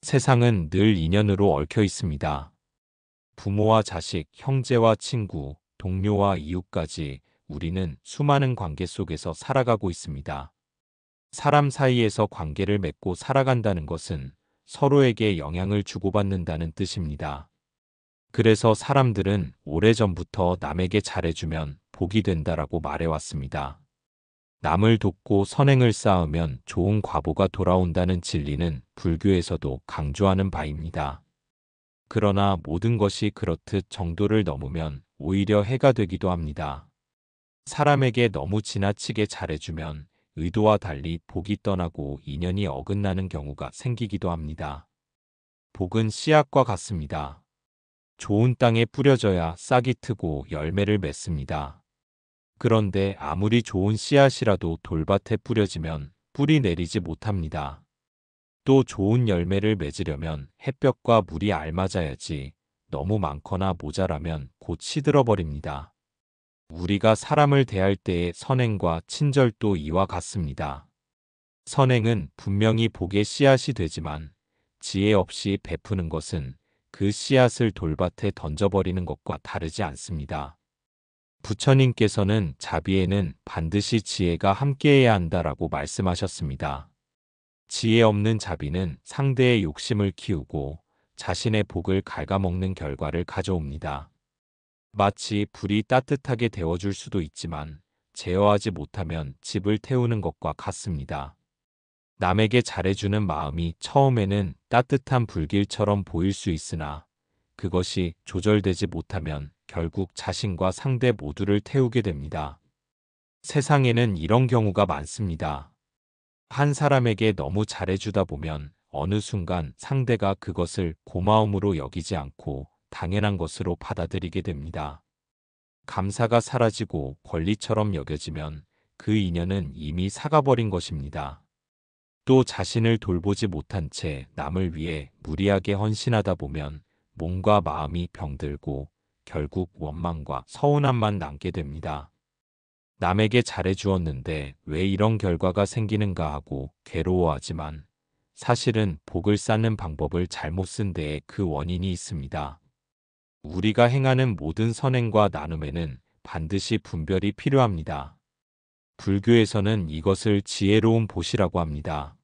세상은 늘 인연으로 얽혀 있습니다. 부모와 자식, 형제와 친구, 동료와 이웃까지 우리는 수많은 관계 속에서 살아가고 있습니다. 사람 사이에서 관계를 맺고 살아간다는 것은 서로에게 영향을 주고받는다는 뜻입니다. 그래서 사람들은 오래전부터 남에게 잘해주면 복이 된다라고 말해왔습니다. 남을 돕고 선행을 쌓으면 좋은 과보가 돌아온다는 진리는 불교에서도 강조하는 바입니다. 그러나 모든 것이 그렇듯 정도를 넘으면 오히려 해가 되기도 합니다. 사람에게 너무 지나치게 잘해주면 의도와 달리 복이 떠나고 인연이 어긋나는 경우가 생기기도 합니다. 복은 씨앗과 같습니다. 좋은 땅에 뿌려져야 싹이 트고 열매를 맺습니다. 그런데 아무리 좋은 씨앗이라도 돌밭에 뿌려지면 뿌리 내리지 못합니다. 또 좋은 열매를 맺으려면 햇볕과 물이 알맞아야지 너무 많거나 모자라면 곧 시들어버립니다. 우리가 사람을 대할 때의 선행과 친절도 이와 같습니다. 선행은 분명히 복의 씨앗이 되지만 지혜 없이 베푸는 것은 그 씨앗을 돌밭에 던져버리는 것과 다르지 않습니다. 부처님께서는 자비에는 반드시 지혜가 함께해야 한다라고 말씀하셨습니다. 지혜 없는 자비는 상대의 욕심을 키우고 자신의 복을 갉아먹는 결과를 가져옵니다. 마치 불이 따뜻하게 데워줄 수도 있지만 제어하지 못하면 집을 태우는 것과 같습니다. 남에게 잘해주는 마음이 처음에는 따뜻한 불길처럼 보일 수 있으나 그것이 조절되지 못하면 결국 자신과 상대 모두를 태우게 됩니다. 세상에는 이런 경우가 많습니다. 한 사람에게 너무 잘해주다 보면 어느 순간 상대가 그것을 고마움으로 여기지 않고 당연한 것으로 받아들이게 됩니다. 감사가 사라지고 권리처럼 여겨지면 그 인연은 이미 사가버린 것입니다. 또 자신을 돌보지 못한 채 남을 위해 무리하게 헌신하다 보면 몸과 마음이 병들고 결국 원망과 서운함만 남게 됩니다. 남에게 잘해주었는데 왜 이런 결과가 생기는가 하고 괴로워하지만 사실은 복을 쌓는 방법을 잘못 쓴 데에 그 원인이 있습니다. 우리가 행하는 모든 선행과 나눔에는 반드시 분별이 필요합니다. 불교에서는 이것을 지혜로운 보시라고 합니다.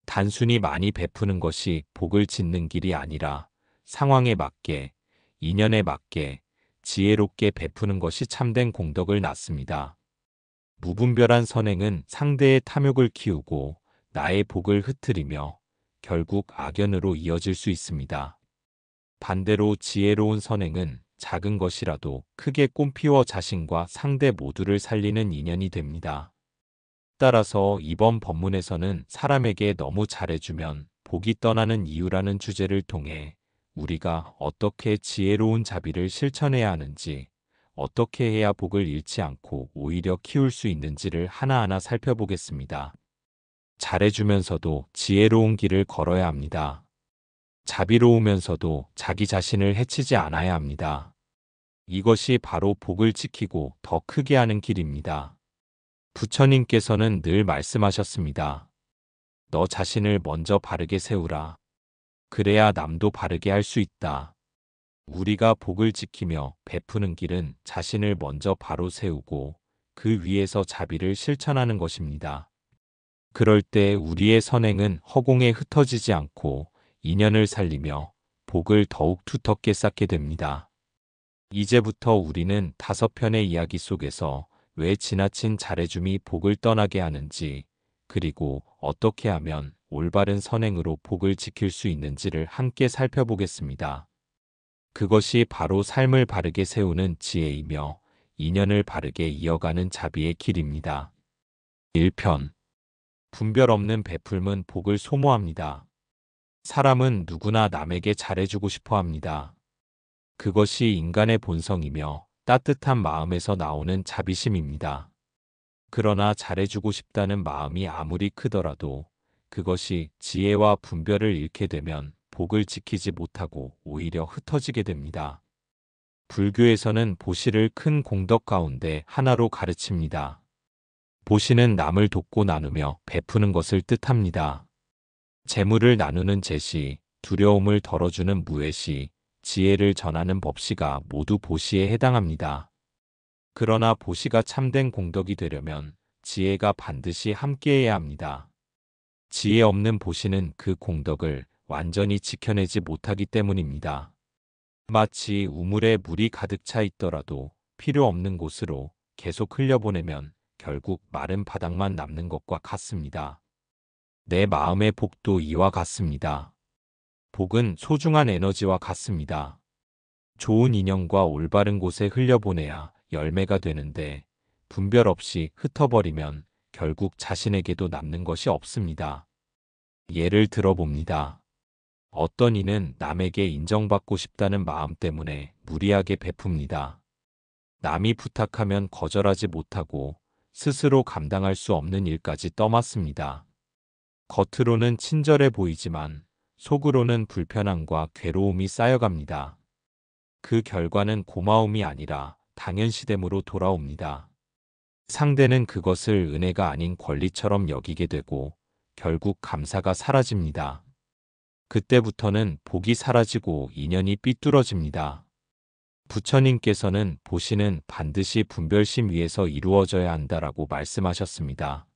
단순히 많이 베푸는 것이 복을 짓는 길이 아니라 상황에 맞게, 인연에 맞게, 지혜롭게 베푸는 것이 참된 공덕을 낳습니다. 무분별한 선행은 상대의 탐욕을 키우고 나의 복을 흩트리며 결국 악연으로 이어질 수 있습니다. 반대로 지혜로운 선행은 작은 것이라도 크게 꽃피워 자신과 상대 모두를 살리는 인연이 됩니다. 따라서 이번 법문에서는 사람에게 너무 잘해주면 복이 떠나는 이유라는 주제를 통해 우리가 어떻게 지혜로운 자비를 실천해야 하는지, 어떻게 해야 복을 잃지 않고 오히려 키울 수 있는지를 하나하나 살펴보겠습니다. 잘해주면서도 지혜로운 길을 걸어야 합니다. 자비로우면서도 자기 자신을 해치지 않아야 합니다. 이것이 바로 복을 지키고 더 크게 하는 길입니다. 부처님께서는 늘 말씀하셨습니다. 너 자신을 먼저 바르게 세우라. 그래야 남도 바르게 할 수 있다. 우리가 복을 지키며 베푸는 길은 자신을 먼저 바로 세우고 그 위에서 자비를 실천하는 것입니다. 그럴 때 우리의 선행은 허공에 흩어지지 않고 인연을 살리며 복을 더욱 두텁게 쌓게 됩니다. 이제부터 우리는 5편의 이야기 속에서 왜 지나친 잘해줌이 복을 떠나게 하는지, 그리고 어떻게 하면 올바른 선행으로 복을 지킬 수 있는지를 함께 살펴보겠습니다. 그것이 바로 삶을 바르게 세우는 지혜이며 인연을 바르게 이어가는 자비의 길입니다. 1편. 분별 없는 베풀면 복을 소모합니다. 사람은 누구나 남에게 잘해주고 싶어 합니다. 그것이 인간의 본성이며 따뜻한 마음에서 나오는 자비심입니다. 그러나 잘해주고 싶다는 마음이 아무리 크더라도 그것이 지혜와 분별을 잃게 되면 복을 지키지 못하고 오히려 흩어지게 됩니다. 불교에서는 보시를 큰 공덕 가운데 하나로 가르칩니다. 보시는 남을 돕고 나누며 베푸는 것을 뜻합니다. 재물을 나누는 제시, 두려움을 덜어주는 무예시, 지혜를 전하는 법시가 모두 보시에 해당합니다. 그러나 보시가 참된 공덕이 되려면 지혜가 반드시 함께해야 합니다. 지혜 없는 보시는 그 공덕을 완전히 지켜내지 못하기 때문입니다. 마치 우물에 물이 가득 차 있더라도 필요 없는 곳으로 계속 흘려보내면 결국 마른 바닥만 남는 것과 같습니다. 내 마음의 복도 이와 같습니다. 복은 소중한 에너지와 같습니다. 좋은 인연과 올바른 곳에 흘려보내야 열매가 되는데 분별 없이 흩어버리면 결국 자신에게도 남는 것이 없습니다. 예를 들어봅니다. 어떤 이는 남에게 인정받고 싶다는 마음 때문에 무리하게 베풉니다. 남이 부탁하면 거절하지 못하고 스스로 감당할 수 없는 일까지 떠맡습니다. 겉으로는 친절해 보이지만 속으로는 불편함과 괴로움이 쌓여갑니다. 그 결과는 고마움이 아니라 당연시됨으로 돌아옵니다. 상대는 그것을 은혜가 아닌 권리처럼 여기게 되고 결국 감사가 사라집니다. 그때부터는 복이 사라지고 인연이 삐뚤어집니다. 부처님께서는 보시는 반드시 분별심 위에서 이루어져야 한다라고 말씀하셨습니다.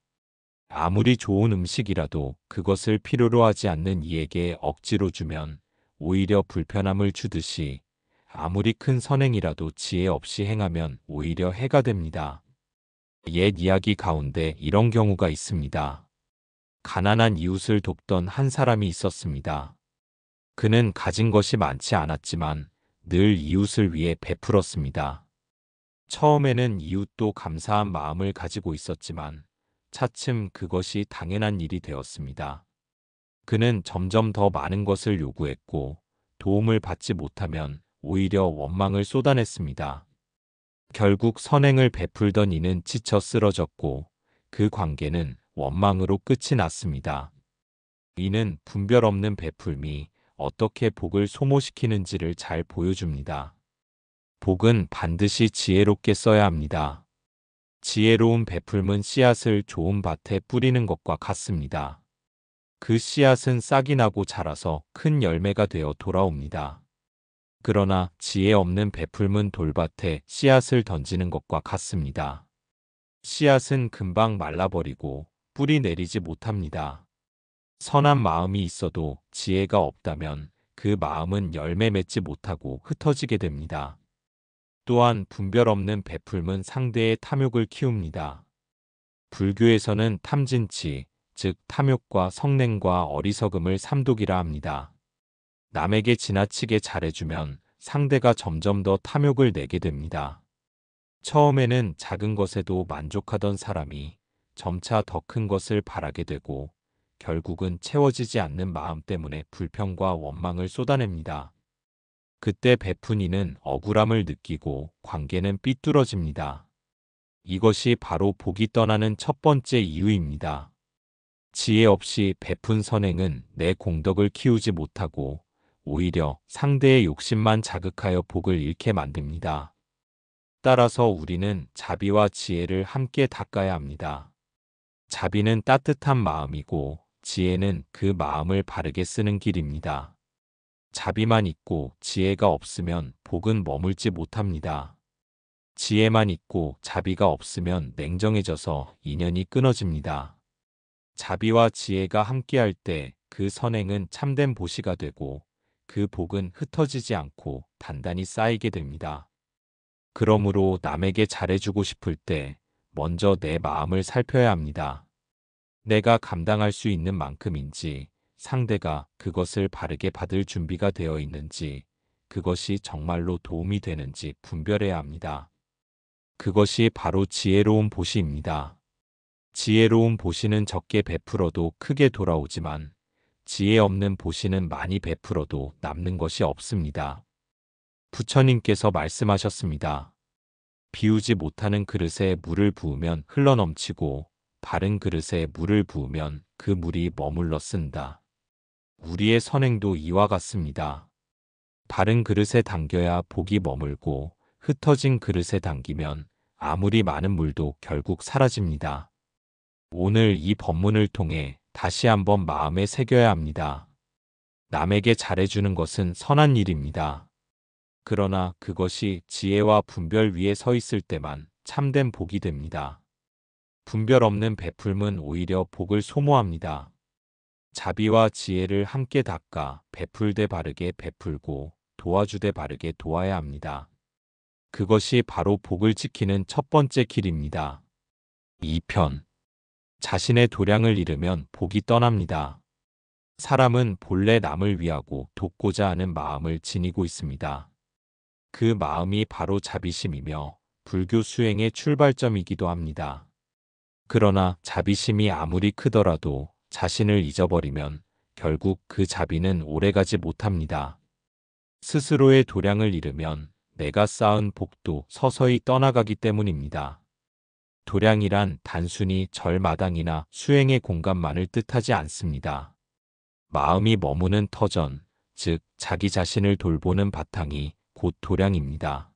아무리 좋은 음식이라도 그것을 필요로 하지 않는 이에게 억지로 주면 오히려 불편함을 주듯이 아무리 큰 선행이라도 지혜 없이 행하면 오히려 해가 됩니다. 옛 이야기 가운데 이런 경우가 있습니다. 가난한 이웃을 돕던 한 사람이 있었습니다. 그는 가진 것이 많지 않았지만 늘 이웃을 위해 베풀었습니다. 처음에는 이웃도 감사한 마음을 가지고 있었지만 차츰 그것이 당연한 일이 되었습니다. 그는 점점 더 많은 것을 요구했고 도움을 받지 못하면 오히려 원망을 쏟아냈습니다. 결국 선행을 베풀던 이는 지쳐 쓰러졌고 그 관계는 원망으로 끝이 났습니다. 이는 분별 없는 베풀미, 어떻게 복을 소모시키는지를 잘 보여줍니다. 복은 반드시 지혜롭게 써야 합니다. 지혜로운 베풀은 씨앗을 좋은 밭에 뿌리는 것과 같습니다. 그 씨앗은 싹이 나고 자라서 큰 열매가 되어 돌아옵니다. 그러나 지혜 없는 베풀은 돌밭에 씨앗을 던지는 것과 같습니다. 씨앗은 금방 말라버리고 뿌리 내리지 못합니다. 선한 마음이 있어도 지혜가 없다면 그 마음은 열매 맺지 못하고 흩어지게 됩니다. 또한 분별 없는 베풀은 상대의 탐욕을 키웁니다. 불교에서는 탐진치, 즉 탐욕과 성냉과 어리석음을 삼독이라 합니다. 남에게 지나치게 잘해주면 상대가 점점 더 탐욕을 내게 됩니다. 처음에는 작은 것에도 만족하던 사람이 점차 더 큰 것을 바라게 되고 결국은 채워지지 않는 마음 때문에 불평과 원망을 쏟아냅니다. 그때 베푼 이는 억울함을 느끼고 관계는 삐뚤어집니다. 이것이 바로 복이 떠나는 첫 번째 이유입니다. 지혜 없이 베푼 선행은 내 공덕을 키우지 못하고 오히려 상대의 욕심만 자극하여 복을 잃게 만듭니다. 따라서 우리는 자비와 지혜를 함께 닦아야 합니다. 자비는 따뜻한 마음이고 지혜는 그 마음을 바르게 쓰는 길입니다. 자비만 있고 지혜가 없으면 복은 머물지 못합니다. 지혜만 있고 자비가 없으면 냉정해져서 인연이 끊어집니다. 자비와 지혜가 함께할 때 그 선행은 참된 보시가 되고 그 복은 흩어지지 않고 단단히 쌓이게 됩니다. 그러므로 남에게 잘해주고 싶을 때 먼저 내 마음을 살펴야 합니다. 내가 감당할 수 있는 만큼인지, 상대가 그것을 바르게 받을 준비가 되어 있는지, 그것이 정말로 도움이 되는지 분별해야 합니다. 그것이 바로 지혜로운 보시입니다. 지혜로운 보시는 적게 베풀어도 크게 돌아오지만 지혜 없는 보시는 많이 베풀어도 남는 것이 없습니다. 부처님께서 말씀하셨습니다. 비우지 못하는 그릇에 물을 부으면 흘러넘치고 바른 그릇에 물을 부으면 그 물이 머물러 쓴다. 우리의 선행도 이와 같습니다. 바른 그릇에 담겨야 복이 머물고 흩어진 그릇에 담기면 아무리 많은 물도 결국 사라집니다. 오늘 이 법문을 통해 다시 한번 마음에 새겨야 합니다. 남에게 잘해주는 것은 선한 일입니다. 그러나 그것이 지혜와 분별 위에 서 있을 때만 참된 복이 됩니다. 분별 없는 베풀음은 오히려 복을 소모합니다. 자비와 지혜를 함께 닦아 베풀되 바르게 베풀고 도와주되 바르게 도와야 합니다. 그것이 바로 복을 지키는 첫 번째 길입니다. 2편. 자신의 도량을 잃으면 복이 떠납니다. 사람은 본래 남을 위하고 돕고자 하는 마음을 지니고 있습니다. 그 마음이 바로 자비심이며 불교 수행의 출발점이기도 합니다. 그러나 자비심이 아무리 크더라도 자신을 잊어버리면 결국 그 자비는 오래가지 못합니다. 스스로의 도량을 잃으면 내가 쌓은 복도 서서히 떠나가기 때문입니다. 도량이란 단순히 절마당이나 수행의 공간만을 뜻하지 않습니다. 마음이 머무는 터전, 즉 자기 자신을 돌보는 바탕이 곧 도량입니다.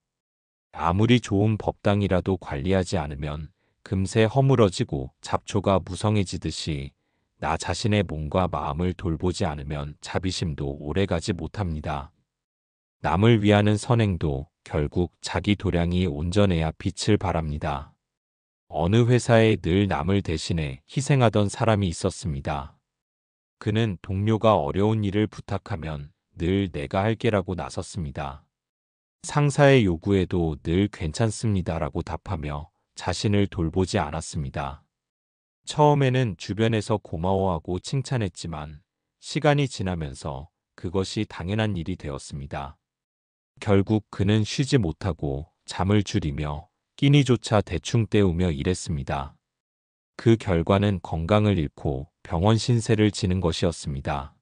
아무리 좋은 법당이라도 관리하지 않으면 금세 허물어지고 잡초가 무성해지듯이 나 자신의 몸과 마음을 돌보지 않으면 자비심도 오래가지 못합니다. 남을 위하는 선행도 결국 자기 도량이 온전해야 빛을 발합니다. 어느 회사에 늘 남을 대신해 희생하던 사람이 있었습니다. 그는 동료가 어려운 일을 부탁하면 늘 내가 할게라고 나섰습니다. 상사의 요구에도 늘 괜찮습니다라고 답하며 자신을 돌보지 않았습니다. 처음에는 주변에서 고마워하고 칭찬했지만 시간이 지나면서 그것이 당연한 일이 되었습니다. 결국 그는 쉬지 못하고 잠을 줄이며 끼니조차 대충 때우며 일했습니다. 그 결과는 건강을 잃고 병원 신세를 지는 것이었습니다.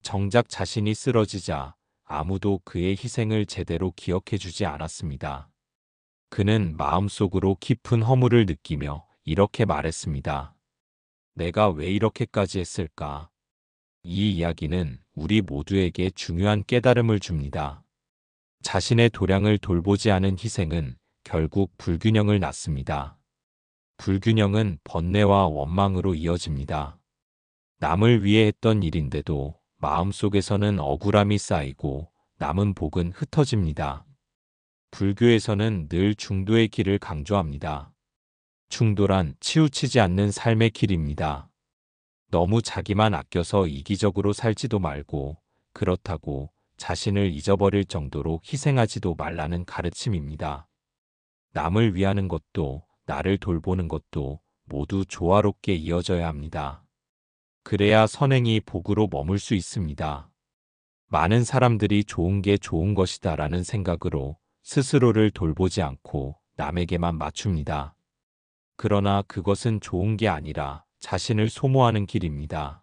정작 자신이 쓰러지자 아무도 그의 희생을 제대로 기억해주지 않았습니다. 그는 마음속으로 깊은 허물을 느끼며 이렇게 말했습니다. 내가 왜 이렇게까지 했을까? 이 이야기는 우리 모두에게 중요한 깨달음을 줍니다. 자신의 도량을 돌보지 않은 희생은 결국 불균형을 낳습니다. 불균형은 번뇌와 원망으로 이어집니다. 남을 위해 했던 일인데도 마음속에서는 억울함이 쌓이고 남은 복은 흩어집니다. 불교에서는 늘 중도의 길을 강조합니다. 중도란 치우치지 않는 삶의 길입니다. 너무 자기만 아껴서 이기적으로 살지도 말고 그렇다고 자신을 잊어버릴 정도로 희생하지도 말라는 가르침입니다. 남을 위하는 것도 나를 돌보는 것도 모두 조화롭게 이어져야 합니다. 그래야 선행이 복으로 머물 수 있습니다. 많은 사람들이 좋은 게 좋은 것이다 라는 생각으로 스스로를 돌보지 않고 남에게만 맞춥니다. 그러나 그것은 좋은 게 아니라 자신을 소모하는 길입니다.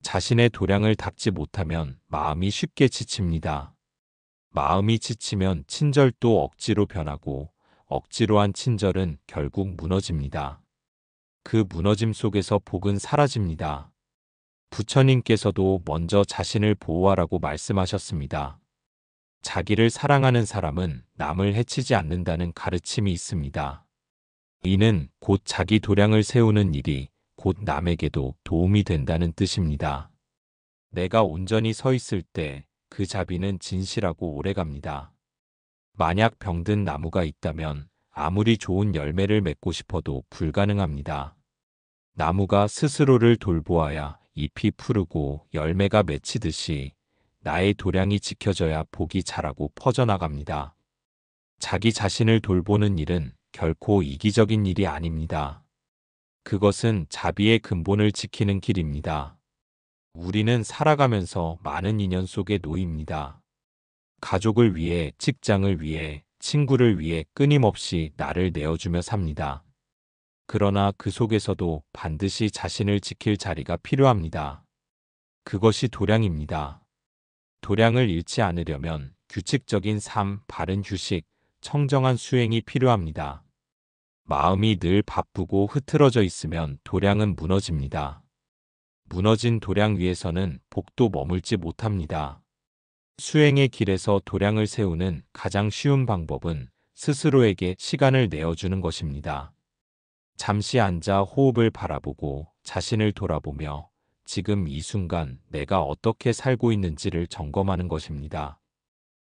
자신의 도량을 닦지 못하면 마음이 쉽게 지칩니다. 마음이 지치면 친절도 억지로 변하고 억지로 한 친절은 결국 무너집니다. 그 무너짐 속에서 복은 사라집니다. 부처님께서도 먼저 자신을 보호하라고 말씀하셨습니다. 자기를 사랑하는 사람은 남을 해치지 않는다는 가르침이 있습니다. 이는 곧 자기 도량을 세우는 일이 곧 남에게도 도움이 된다는 뜻입니다. 내가 온전히 서 있을 때 그 자비는 진실하고 오래갑니다. 만약 병든 나무가 있다면 아무리 좋은 열매를 맺고 싶어도 불가능합니다. 나무가 스스로를 돌보아야 잎이 푸르고 열매가 맺히듯이 나의 도량이 지켜져야 복이 자라고 퍼져나갑니다. 자기 자신을 돌보는 일은 결코 이기적인 일이 아닙니다. 그것은 자비의 근본을 지키는 길입니다. 우리는 살아가면서 많은 인연 속에 놓입니다. 가족을 위해, 직장을 위해, 친구를 위해 끊임없이 나를 내어주며 삽니다. 그러나 그 속에서도 반드시 자신을 지킬 자리가 필요합니다. 그것이 도량입니다. 도량을 잃지 않으려면 규칙적인 삶, 바른 휴식, 청정한 수행이 필요합니다. 마음이 늘 바쁘고 흐트러져 있으면 도량은 무너집니다. 무너진 도량 위에서는 복도 머물지 못합니다. 수행의 길에서 도량을 세우는 가장 쉬운 방법은 스스로에게 시간을 내어주는 것입니다. 잠시 앉아 호흡을 바라보고 자신을 돌아보며 지금 이 순간 내가 어떻게 살고 있는지를 점검하는 것입니다.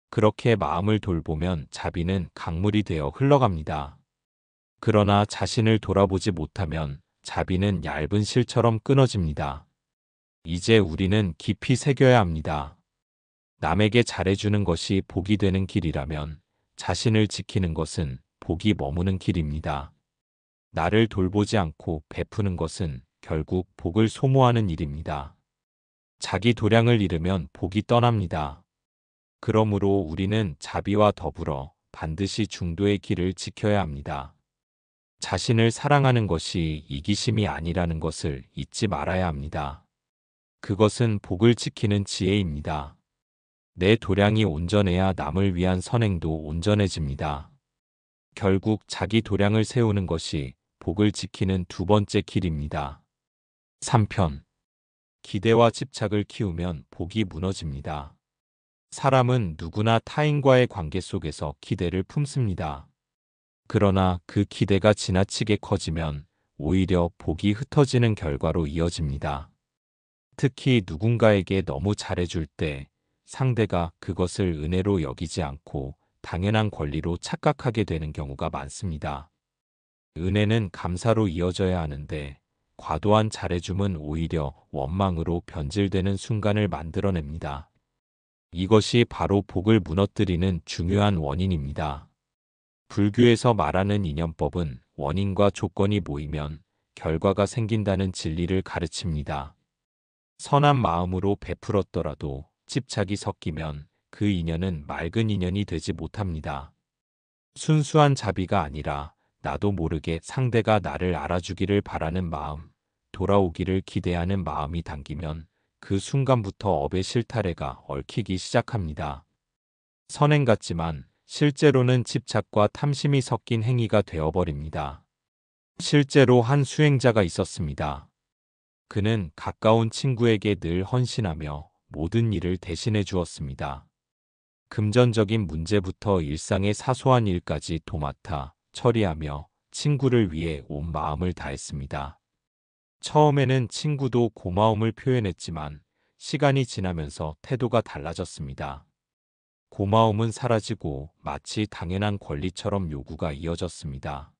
그렇게 마음을 돌보면 자비는 강물이 되어 흘러갑니다. 그러나 자신을 돌아보지 못하면 자비는 얇은 실처럼 끊어집니다. 이제 우리는 깊이 새겨야 합니다. 남에게 잘해주는 것이 복이 되는 길이라면 자신을 지키는 것은 복이 머무는 길입니다. 나를 돌보지 않고 베푸는 것은 결국 복을 소모하는 일입니다. 자기 도량을 잃으면 복이 떠납니다. 그러므로 우리는 자비와 더불어 반드시 중도의 길을 지켜야 합니다. 자신을 사랑하는 것이 이기심이 아니라는 것을 잊지 말아야 합니다. 그것은 복을 지키는 지혜입니다. 내 도량이 온전해야 남을 위한 선행도 온전해집니다. 결국 자기 도량을 세우는 것이 복을 지키는 두 번째 길입니다. 3편. 기대와 집착을 키우면 복이 무너집니다. 사람은 누구나 타인과의 관계 속에서 기대를 품습니다. 그러나 그 기대가 지나치게 커지면 오히려 복이 흩어지는 결과로 이어집니다. 특히 누군가에게 너무 잘해줄 때 상대가 그것을 은혜로 여기지 않고 당연한 권리로 착각하게 되는 경우가 많습니다. 은혜는 감사로 이어져야 하는데 과도한 잘해줌은 오히려 원망으로 변질되는 순간을 만들어냅니다. 이것이 바로 복을 무너뜨리는 중요한 원인입니다. 불교에서 말하는 인연법은 원인과 조건이 모이면 결과가 생긴다는 진리를 가르칩니다. 선한 마음으로 베풀었더라도 집착이 섞이면 그 인연은 맑은 인연이 되지 못합니다. 순수한 자비가 아니라 나도 모르게 상대가 나를 알아주기를 바라는 마음, 돌아오기를 기대하는 마음이 담기면 그 순간부터 업의 실타래가 얽히기 시작합니다. 선행 같지만 실제로는 집착과 탐심이 섞인 행위가 되어버립니다. 실제로 한 수행자가 있었습니다. 그는 가까운 친구에게 늘 헌신하며 모든 일을 대신해 주었습니다. 금전적인 문제부터 일상의 사소한 일까지 도맡아 처리하며 친구를 위해 온 마음을 다했습니다. 처음에는 친구도 고마움을 표현했지만 시간이 지나면서 태도가 달라졌습니다. 고마움은 사라지고 마치 당연한 권리처럼 요구가 이어졌습니다.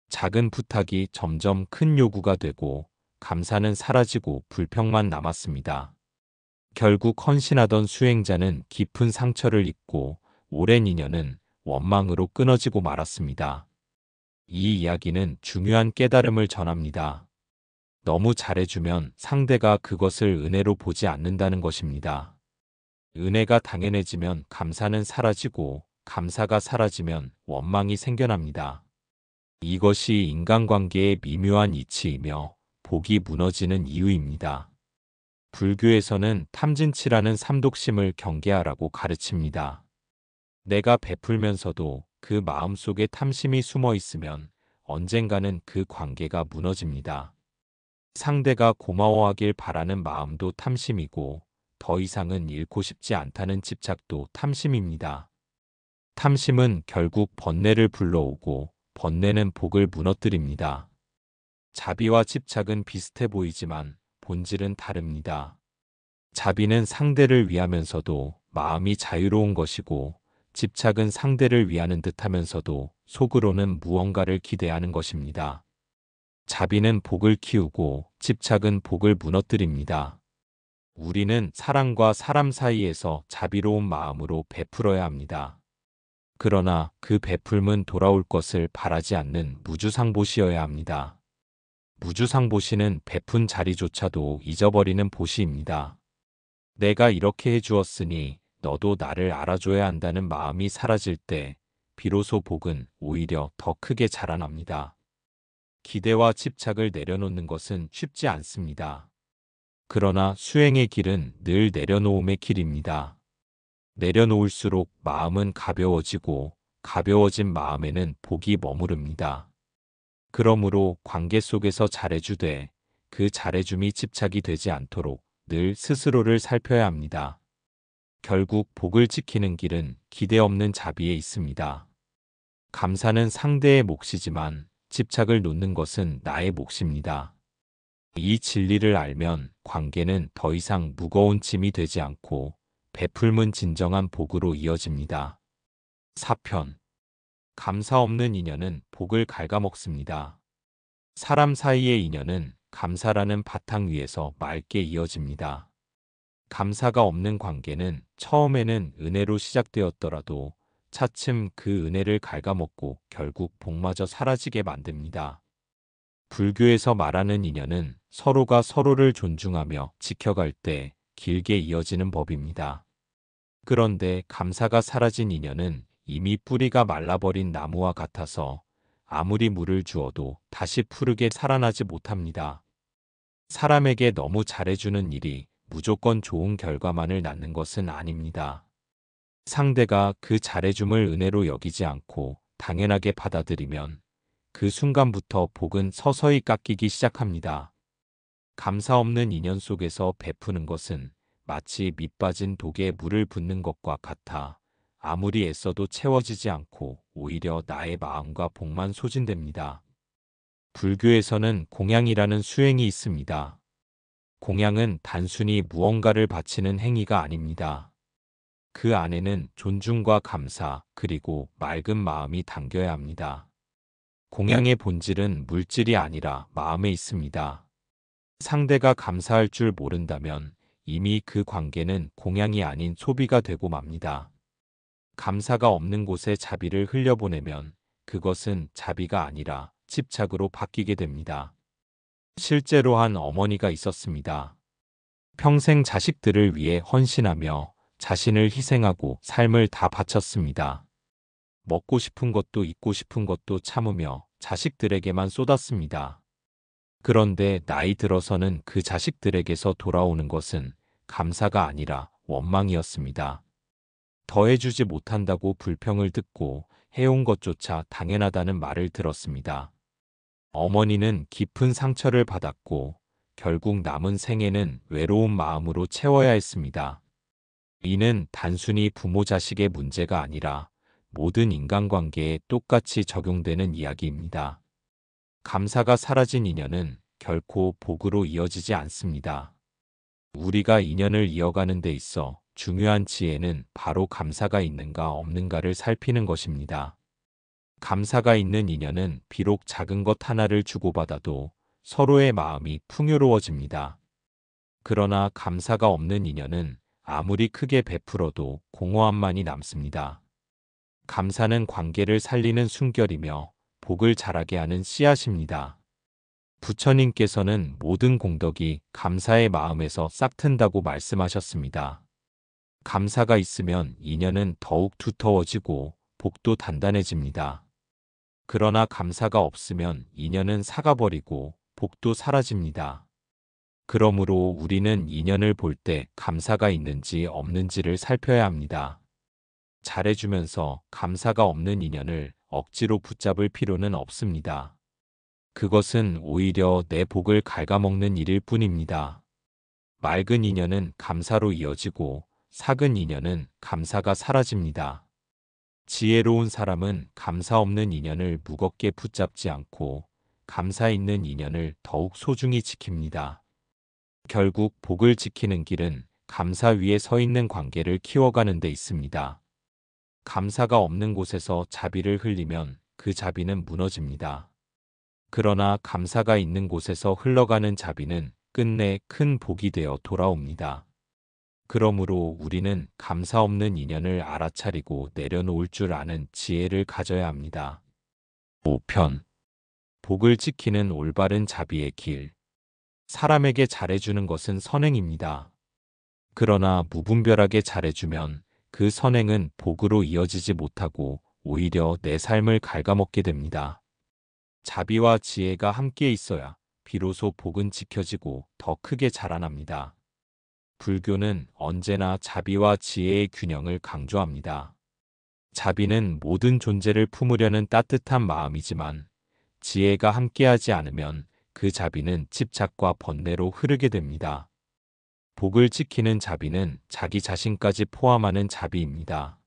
작은 부탁이 점점 큰 요구가 되고 감사는 사라지고 불평만 남았습니다. 결국 헌신하던 수행자는 깊은 상처를 입고 오랜 인연은 원망으로 끊어지고 말았습니다. 이 이야기는 중요한 깨달음을 전합니다. 너무 잘해주면 상대가 그것을 은혜로 보지 않는다는 것입니다. 은혜가 당연해지면 감사는 사라지고 감사가 사라지면 원망이 생겨납니다. 이것이 인간관계의 미묘한 이치이며 복이 무너지는 이유입니다. 불교에서는 탐진치라는 삼독심을 경계하라고 가르칩니다. 내가 베풀면서도 그 마음속에 탐심이 숨어 있으면 언젠가는 그 관계가 무너집니다. 상대가 고마워하길 바라는 마음도 탐심이고 더 이상은 잃고 싶지 않다는 집착도 탐심입니다. 탐심은 결국 번뇌를 불러오고 번뇌는 복을 무너뜨립니다. 자비와 집착은 비슷해 보이지만 본질은 다릅니다. 자비는 상대를 위하면서도 마음이 자유로운 것이고 집착은 상대를 위하는 듯하면서도 속으로는 무언가를 기대하는 것입니다. 자비는 복을 키우고 집착은 복을 무너뜨립니다. 우리는 사람과 사람 사이에서 자비로운 마음으로 베풀어야 합니다. 그러나 그 베풀음은 돌아올 것을 바라지 않는 무주상보시여야 합니다. 무주상보시는 베푼 자리조차도 잊어버리는 보시입니다. 내가 이렇게 해주었으니 너도 나를 알아줘야 한다는 마음이 사라질 때 비로소 복은 오히려 더 크게 자라납니다. 기대와 집착을 내려놓는 것은 쉽지 않습니다. 그러나 수행의 길은 늘 내려놓음의 길입니다. 내려놓을수록 마음은 가벼워지고 가벼워진 마음에는 복이 머무릅니다. 그러므로 관계 속에서 잘해주되 그 잘해줌이 집착이 되지 않도록 늘 스스로를 살펴야 합니다. 결국 복을 지키는 길은 기대 없는 자비에 있습니다. 감사는 상대의 몫이지만 집착을 놓는 것은 나의 몫입니다. 이 진리를 알면 관계는 더 이상 무거운 짐이 되지 않고 베풀문 진정한 복으로 이어집니다. 4편. 감사 없는 인연은 복을 갉아먹습니다. 사람 사이의 인연은 감사라는 바탕 위에서 맑게 이어집니다. 감사가 없는 관계는 처음에는 은혜로 시작되었더라도 차츰 그 은혜를 갉아먹고 결국 복마저 사라지게 만듭니다. 불교에서 말하는 인연은 서로가 서로를 존중하며 지켜갈 때 길게 이어지는 법입니다. 그런데 감사가 사라진 인연은 이미 뿌리가 말라버린 나무와 같아서 아무리 물을 주어도 다시 푸르게 살아나지 못합니다. 사람에게 너무 잘해주는 일이 무조건 좋은 결과만을 낳는 것은 아닙니다. 상대가 그 잘해줌을 은혜로 여기지 않고 당연하게 받아들이면 그 순간부터 복은 서서히 깎이기 시작합니다. 감사 없는 인연 속에서 베푸는 것은 마치 밑 빠진 독에 물을 붓는 것과 같아 아무리 애써도 채워지지 않고 오히려 나의 마음과 복만 소진됩니다. 불교에서는 공양이라는 수행이 있습니다. 공양은 단순히 무언가를 바치는 행위가 아닙니다. 그 안에는 존중과 감사, 그리고 맑은 마음이 담겨야 합니다. 공양의 본질은 물질이 아니라 마음에 있습니다. 상대가 감사할 줄 모른다면 이미 그 관계는 공양이 아닌 소비가 되고 맙니다. 감사가 없는 곳에 자비를 흘려보내면 그것은 자비가 아니라 집착으로 바뀌게 됩니다. 실제로 한 어머니가 있었습니다. 평생 자식들을 위해 헌신하며 자신을 희생하고 삶을 다 바쳤습니다. 먹고 싶은 것도 입고 싶은 것도 참으며 자식들에게만 쏟았습니다. 그런데 나이 들어서는 그 자식들에게서 돌아오는 것은 감사가 아니라 원망이었습니다. 더해주지 못한다고 불평을 듣고 해온 것조차 당연하다는 말을 들었습니다. 어머니는 깊은 상처를 받았고 결국 남은 생애는 외로운 마음으로 채워야 했습니다. 이는 단순히 부모 자식의 문제가 아니라 모든 인간관계에 똑같이 적용되는 이야기입니다. 감사가 사라진 인연은 결코 복으로 이어지지 않습니다. 우리가 인연을 이어가는 데 있어 중요한 지혜는 바로 감사가 있는가 없는가를 살피는 것입니다. 감사가 있는 인연은 비록 작은 것 하나를 주고받아도 서로의 마음이 풍요로워집니다. 그러나 감사가 없는 인연은 아무리 크게 베풀어도 공허함만이 남습니다. 감사는 관계를 살리는 순결이며 복을 자라게 하는 씨앗입니다. 부처님께서는 모든 공덕이 감사의 마음에서 싹튼다고 말씀하셨습니다. 감사가 있으면 인연은 더욱 두터워지고 복도 단단해집니다. 그러나 감사가 없으면 인연은 사가버리고 복도 사라집니다. 그러므로 우리는 인연을 볼 때 감사가 있는지 없는지를 살펴야 합니다. 잘해주면서 감사가 없는 인연을 억지로 붙잡을 필요는 없습니다. 그것은 오히려 내 복을 갉아먹는 일일 뿐입니다. 맑은 인연은 감사로 이어지고 삭은 인연은 감사가 사라집니다. 지혜로운 사람은 감사 없는 인연을 무겁게 붙잡지 않고 감사 있는 인연을 더욱 소중히 지킵니다. 결국 복을 지키는 길은 감사 위에 서 있는 관계를 키워가는 데 있습니다. 감사가 없는 곳에서 자비를 흘리면 그 자비는 무너집니다. 그러나 감사가 있는 곳에서 흘러가는 자비는 끝내 큰 복이 되어 돌아옵니다. 그러므로 우리는 감사 없는 인연을 알아차리고 내려놓을 줄 아는 지혜를 가져야 합니다. 5편. 복을 지키는 올바른 자비의 길. 사람에게 잘해주는 것은 선행입니다. 그러나 무분별하게 잘해주면 그 선행은 복으로 이어지지 못하고 오히려 내 삶을 갉아먹게 됩니다. 자비와 지혜가 함께 있어야 비로소 복은 지켜지고 더 크게 자라납니다. 불교는 언제나 자비와 지혜의 균형을 강조합니다. 자비는 모든 존재를 품으려는 따뜻한 마음이지만 지혜가 함께하지 않으면 그 자비는 집착과 번뇌로 흐르게 됩니다. 복을 지키는 자비는 자기 자신까지 포함하는 자비입니다.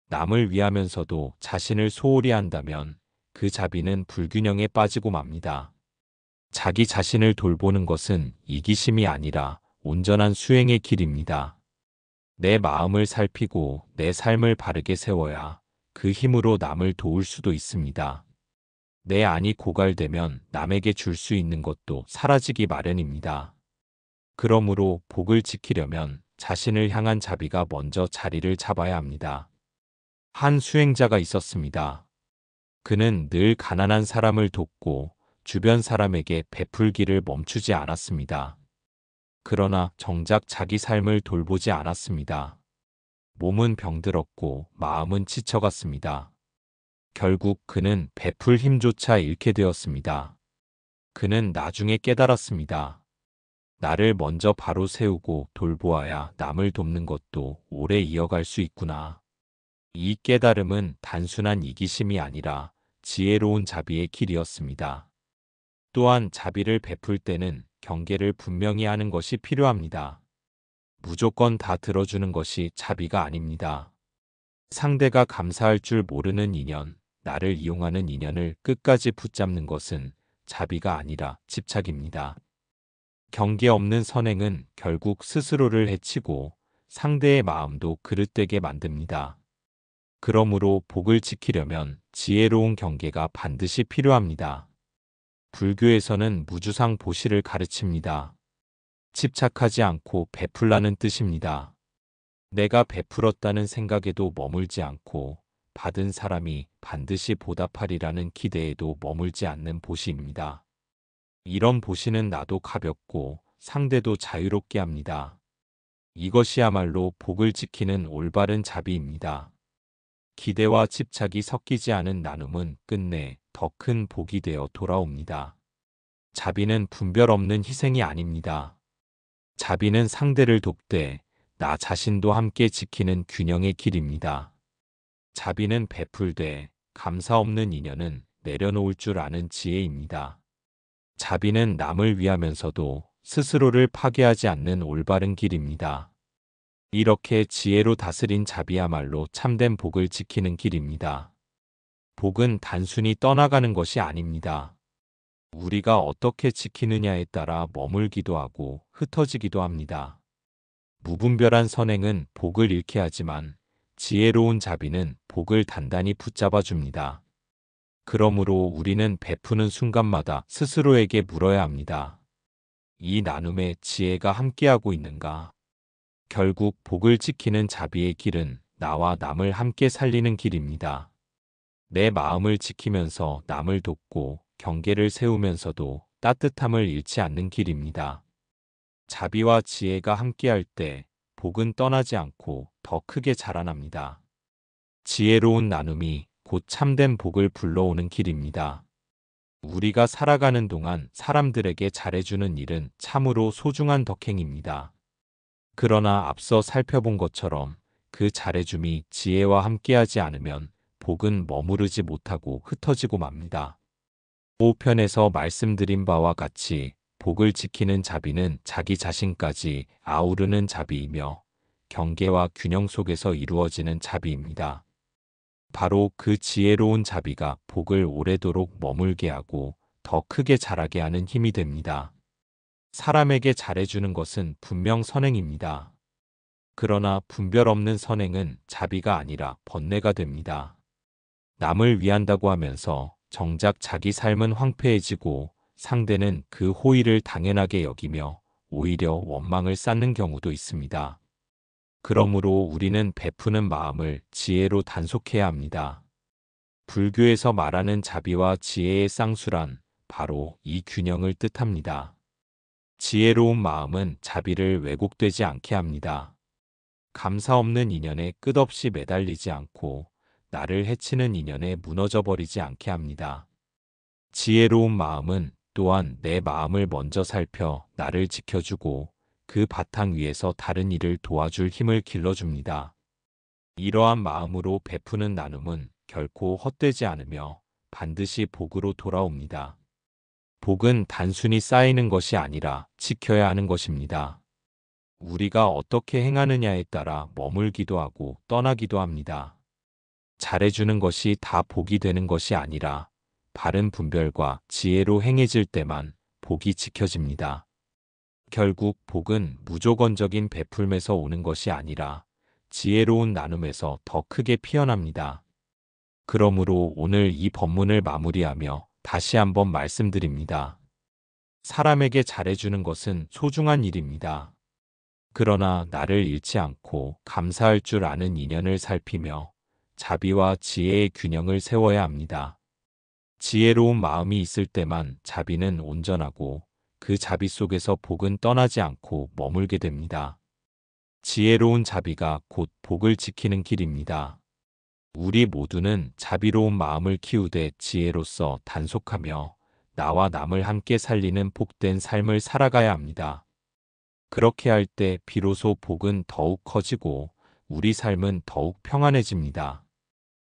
남을 위하면서도 자신을 소홀히 한다면 그 자비는 불균형에 빠지고 맙니다. 자기 자신을 돌보는 것은 이기심이 아니라 온전한 수행의 길입니다. 내 마음을 살피고 내 삶을 바르게 세워야 그 힘으로 남을 도울 수도 있습니다. 내 안이 고갈되면 남에게 줄 수 있는 것도 사라지기 마련입니다. 그러므로 복을 지키려면 자신을 향한 자비가 먼저 자리를 잡아야 합니다. 한 수행자가 있었습니다. 그는 늘 가난한 사람을 돕고 주변 사람에게 베풀기를 멈추지 않았습니다. 그러나 정작 자기 삶을 돌보지 않았습니다. 몸은 병들었고 마음은 지쳐갔습니다. 결국 그는 베풀 힘조차 잃게 되었습니다. 그는 나중에 깨달았습니다. 나를 먼저 바로 세우고 돌보아야 남을 돕는 것도 오래 이어갈 수 있구나. 이 깨달음은 단순한 이기심이 아니라 지혜로운 자비의 길이었습니다. 또한 자비를 베풀 때는 경계를 분명히 하는 것이 필요합니다. 무조건 다 들어주는 것이 자비가 아닙니다. 상대가 감사할 줄 모르는 인연, 나를 이용하는 인연을 끝까지 붙잡는 것은 자비가 아니라 집착입니다. 경계 없는 선행은 결국 스스로를 해치고 상대의 마음도 그릇되게 만듭니다. 그러므로 복을 지키려면 지혜로운 경계가 반드시 필요합니다. 불교에서는 무주상 보시를 가르칩니다. 집착하지 않고 베풀라는 뜻입니다. 내가 베풀었다는 생각에도 머물지 않고 받은 사람이 반드시 보답하리라는 기대에도 머물지 않는 보시입니다. 이런 보시는 나도 가볍고 상대도 자유롭게 합니다. 이것이야말로 복을 지키는 올바른 자비입니다. 기대와 집착이 섞이지 않은 나눔은 끝내 더 큰 복이 되어 돌아옵니다. 자비는 분별 없는 희생이 아닙니다. 자비는 상대를 돕되 나 자신도 함께 지키는 균형의 길입니다. 자비는 베풀되 감사 없는 인연은 내려놓을 줄 아는 지혜입니다. 자비는 남을 위하면서도 스스로를 파괴하지 않는 올바른 길입니다. 이렇게 지혜로 다스린 자비야말로 참된 복을 지키는 길입니다. 복은 단순히 떠나가는 것이 아닙니다. 우리가 어떻게 지키느냐에 따라 머물기도 하고 흩어지기도 합니다. 무분별한 선행은 복을 잃게 하지만 지혜로운 자비는 복을 단단히 붙잡아 줍니다. 그러므로 우리는 베푸는 순간마다 스스로에게 물어야 합니다. 이 나눔에 지혜가 함께하고 있는가? 결국 복을 지키는 자비의 길은 나와 남을 함께 살리는 길입니다. 내 마음을 지키면서 남을 돕고 경계를 세우면서도 따뜻함을 잃지 않는 길입니다. 자비와 지혜가 함께할 때 복은 떠나지 않고 더 크게 자라납니다. 지혜로운 나눔이 곧 참된 복을 불러오는 길입니다. 우리가 살아가는 동안 사람들에게 잘해주는 일은 참으로 소중한 덕행입니다. 그러나 앞서 살펴본 것처럼 그 잘해줌이 지혜와 함께하지 않으면 복은 머무르지 못하고 흩어지고 맙니다. 5편에서 말씀드린 바와 같이 복을 지키는 자비는 자기 자신까지 아우르는 자비이며 경계와 균형 속에서 이루어지는 자비입니다. 바로 그 지혜로운 자비가 복을 오래도록 머물게 하고 더 크게 자라게 하는 힘이 됩니다. 사람에게 잘해주는 것은 분명 선행입니다. 그러나 분별 없는 선행은 자비가 아니라 번뇌가 됩니다. 남을 위한다고 하면서 정작 자기 삶은 황폐해지고 상대는 그 호의를 당연하게 여기며 오히려 원망을 쌓는 경우도 있습니다. 그러므로 우리는 베푸는 마음을 지혜로 단속해야 합니다. 불교에서 말하는 자비와 지혜의 쌍수란 바로 이 균형을 뜻합니다. 지혜로운 마음은 자비를 왜곡되지 않게 합니다. 감사 없는 인연에 끝없이 매달리지 않고 나를 해치는 인연에 무너져버리지 않게 합니다. 지혜로운 마음은 또한 내 마음을 먼저 살펴 나를 지켜주고 그 바탕 위에서 다른 이를 도와줄 힘을 길러줍니다. 이러한 마음으로 베푸는 나눔은 결코 헛되지 않으며 반드시 복으로 돌아옵니다. 복은 단순히 쌓이는 것이 아니라 지켜야 하는 것입니다. 우리가 어떻게 행하느냐에 따라 머물기도 하고 떠나기도 합니다. 잘해주는 것이 다 복이 되는 것이 아니라 바른 분별과 지혜로 행해질 때만 복이 지켜집니다. 결국 복은 무조건적인 베풀매서 오는 것이 아니라 지혜로운 나눔에서 더 크게 피어납니다. 그러므로 오늘 이 본문을 마무리하며 다시 한번 말씀드립니다. 사람에게 잘해주는 것은 소중한 일입니다. 그러나 나를 잃지 않고 감사할 줄 아는 인연을 살피며 자비와 지혜의 균형을 세워야 합니다. 지혜로운 마음이 있을 때만 자비는 온전하고 그 자비 속에서 복은 떠나지 않고 머물게 됩니다. 지혜로운 자비가 곧 복을 지키는 길입니다. 우리 모두는 자비로운 마음을 키우되 지혜로서 단속하며 나와 남을 함께 살리는 복된 삶을 살아가야 합니다. 그렇게 할 때 비로소 복은 더욱 커지고 우리 삶은 더욱 평안해집니다.